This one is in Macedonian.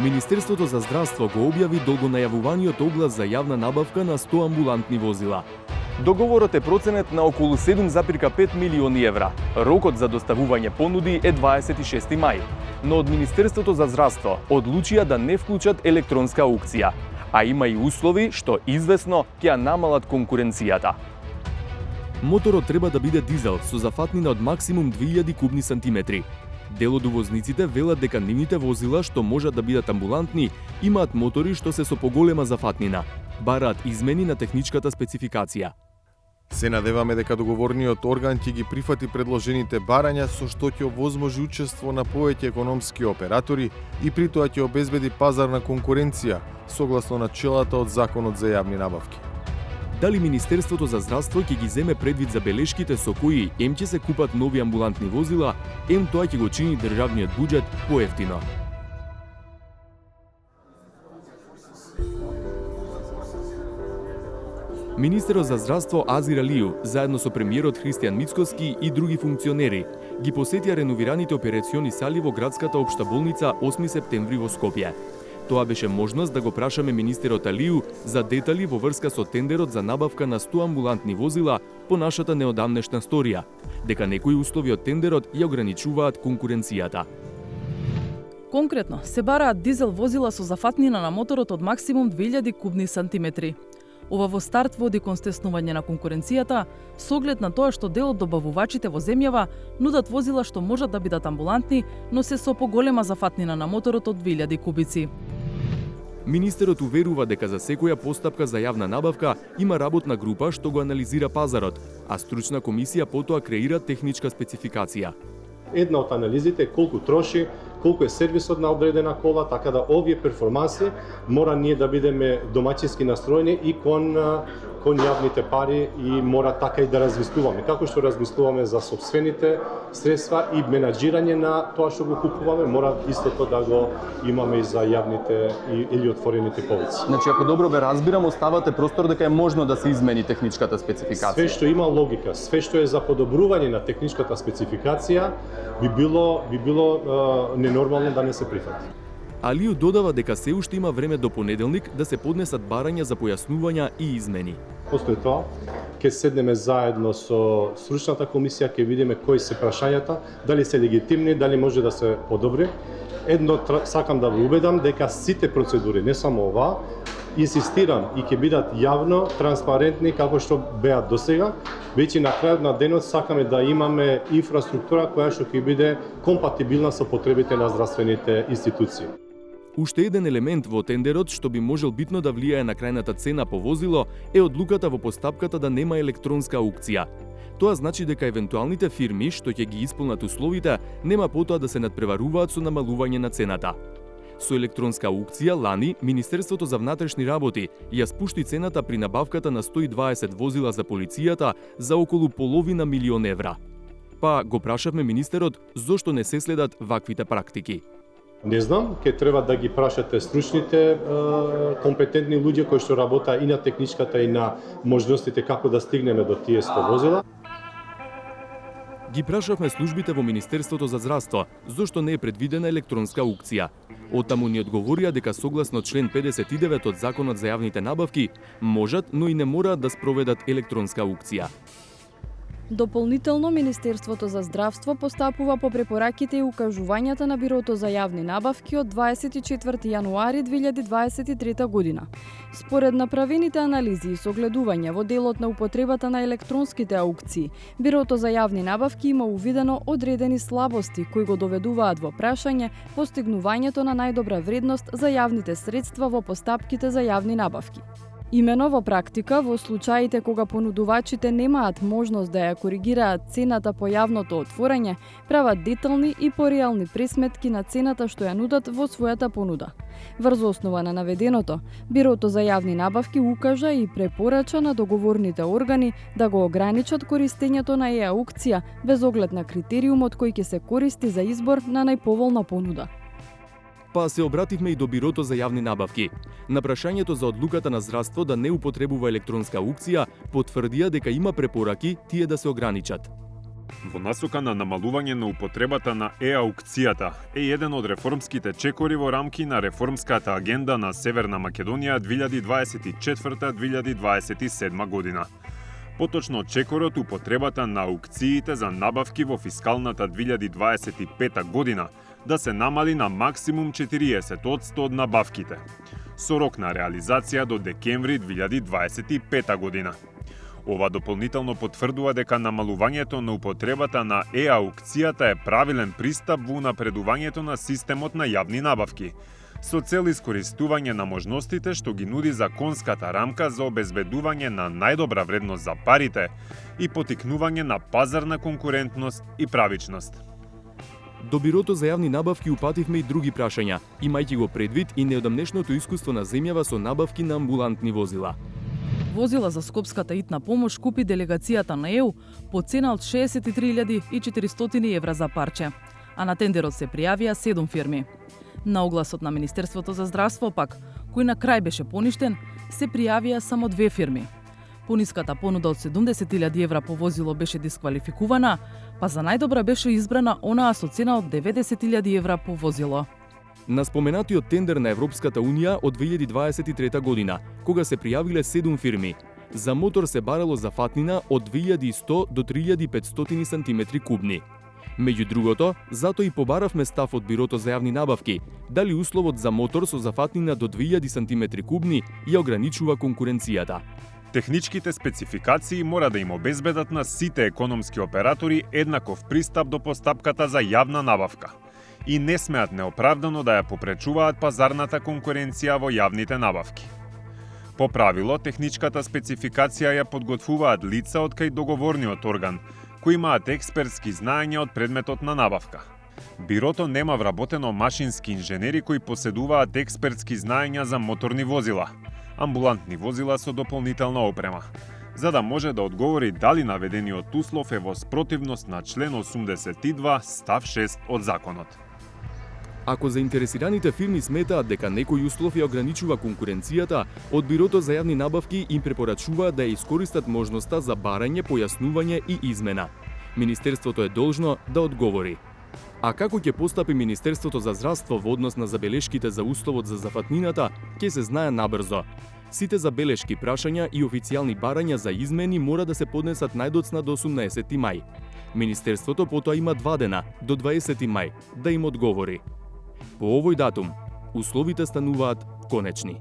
Министерството за здравство го објави долго најавуваниот оглас за јавна набавка на 100 амбулантни возила. Договорот е проценет на околу 7,5 милиони евра. Рокот за доставување понуди е 26 мај, но од Министерството за здравство одлучија да не вклучат електронска аукција, а има и услови што извесно ќе ја намалат конкуренцијата. Моторот треба да биде дизел со зафатнина од максимум 2000 кубни сантиметри. Дел од увозниците велат дека нивните возила што можат да бидат амбулантни имаат мотори што се со поголема зафатнина. Бараат измени на техничката спецификација. Се надеваме дека договорниот орган ќе ги прифати предложените барања со што ќе овозможи учество на повеќе економски оператори и при тоа ќе обезбеди пазарна конкуренција согласно начелата од Законот за јавни набавки. Дали Министерството за здравство ќе ги земе предвид забелешките со кои ем ќе се купат нови амбулантни возила, ем тоа ќе го чини државниот буџет поевтино. Министерот за здравство Азир Алију, заедно со премиерот Христијан Мицкоски и други функционери, ги посетија реновираните операциони сали во градската општа болница 8 септември во Скопје. Тоа беше можност да го прашаме министерот Алију за детали во врска со тендерот за набавка на 100 амбулантни возила по нашата неодамнешна сторија, дека некои услови од тендерот ја ограничуваат конкуренцијата. Конкретно, се бараат дизел возила со зафатнина на моторот од максимум 2000 кубни сантиметри. Ова во старт води кон стеснување на конкуренцијата, со оглед на тоа што дел од добавувачите во земјава нудат возила што можат да бидат амбулантни, но се со поголема зафатнина на моторот од 2000 кубици. Министерот уверува дека за секоја постапка за јавна набавка има работна група што го анализира пазарот, а стручна комисија потоа креира техничка спецификација. Една од анализите е колку троши, колку е сервисот на одредена кола, така да овие перформанси мора ние да бидеме домаќински настроени и кон јавните пари и мора така и да размислуваме. Како што размислуваме за сопствените средства и менаџирање на тоа што го купуваме, мора истото да го имаме и за јавните или отворените полици. Значи, ако добро бе разбирам, оставате простор дека е можно да се измени техничката спецификација. Све што има логика, све што е за подобрување на техничката спецификација би било ненормално да не се прифати. Алију додава дека се уште има време до понеделник да се поднесат барања за појаснувања и измени. Постои тоа, ќе седнеме заедно со стручната комисија, ќе видиме кои се прашањата, дали се легитимни, дали може да се подобри. Едно сакам да ве убедам дека сите процедури, не само ова, инсистирам и ќе бидат јавно, транспарентни како што беа досега. Веќе на крајот на денот сакаме да имаме инфраструктура која што ќе биде компатибилна со потребите на здравствените институции. Уште еден елемент во тендерот што би можел битно да влијае на крајната цена по возило е одлуката во постапката да нема електронска аукција. Тоа значи дека евентуалните фирми што ќе ги исполнат условите нема потоа да се надпреваруваат со намалување на цената. Со електронска аукција лани Министерството за внатрешни работи ја спушти цената при набавката на 120 возила за полицијата за околу половина милион евра. Па го прашавме министерот зошто не се следат ваквите практики. Не знам, ќе треба да ги прашате стручните, компетентни луѓе кои што работа и на техничката и на можностите како да стигнеме до тие 100 возила. Ги прашавме службите во Министерството за здравство зошто не е предвидена електронска аукција. Оттаму ни одговорија дека согласно член 59 од Законот за јавните набавки можат, но и не мораат да спроведат електронска аукција. Дополнително, Министерството за здравство постапува по препораките и укажувањата на Бирото за јавни набавки од 24 јануари 2023 година. Според направените анализи и согледувања во делот на употребата на електронските аукции, Бирото за јавни набавки има увидено одредени слабости кои го доведуваат во прашање постигнувањето на најдобра вредност за јавните средства во постапките за јавни набавки. Имено во практика, во случаите кога понудувачите немаат можност да ја коригираат цената по јавното отворање, прават детални и пореални пресметки на цената што ја нудат во својата понуда. Врз основа на наведеното, Бирото за јавни набавки укажа и препорача на договорните органи да го ограничат користењето на аукција без оглед на критериумот кој ќе се користи за избор на најповолна понуда. Па се обративме и до Бирото за јавни набавки. На прашањето за одлуката на здравство да не употребува електронска аукција, потврдија дека има препораки тие да се ограничат. Во насока на намалување на употребата на аукцијата е еден од реформските чекори во рамки на реформската агенда на Северна Македонија 2024-2027 година. Поточно чекорот употребата на аукциите за набавки во фискалната 2025 година да се намали на максимум 40% од набавките, со рок на реализација до декември 2025 година. Ова дополнително потврдува дека намалувањето на употребата на аукцијата е правилен пристап во унапредувањето на системот на јавни набавки, со цел искористување на можностите што ги нуди законската рамка за обезбедување на најдобра вредност за парите и потикнување на пазарна конкурентност и правичност. До Бирото за јавни набавки упативме и други прашања, имајќи го предвид и неодамнешното искуство на земјава со набавки на амбулантни возила. Возила за Скопската итна помош купи делегацијата на ЕУ по цена од 63.400 евра за парче, а на тендерот се пријавија 7 фирми. На огласот на Министерството за здравство пак, кој на крај беше поништен, се пријавија само 2 фирми. Пониската понуда од 70.000 евра по возило беше дисквалификувана, па за најдобра беше избрана онаа со цена од 90.000 евра по возило. На споменатиот тендер на Европската Унија од 2023 година, кога се пријавиле 7 фирми, за мотор се барало зафатнина од 2100 до 3500 сантиметри кубни. Меѓу другото, затоа и побаравме став од Бирото за јавни набавки, дали условот за мотор со зафатнина до 2000 сантиметри кубни ја ограничува конкуренцијата. Техничките спецификации мора да им обезбедат на сите економски оператори еднаков пристап до постапката за јавна набавка и не смеат неоправдано да ја попречуваат пазарната конкуренција во јавните набавки. По правило, техничката спецификација ја подготвуваат лица од кај договорниот орган, кои имаат експертски знаења од предметот на набавка. Бирото нема вработено машински инженери кои поседуваат експертски знаења за моторни возила, амбулантни возила со дополнителна опрема, за да може да одговори дали наведениот услов е во спротивност на член 82 став 6 од законот. Ако заинтересираните фирми сметаат дека некој услов ја ограничува конкуренцијата, од Бирото за јавни набавки им препорачуваат да ја искористат можноста за барање, појаснување и измена. Министерството е должно да одговори. А како ќе постапи Министерството за здравство во однос на забелешките за условот за зафатнината, ќе се знае набрзо. Сите забелешки, прашања и официјални барања за измени мора да се поднесат најдоцна до 18 мај. Министерството потоа има 2 дена, до 20 мај, да им одговори. По овој датум, условите стануваат конечни.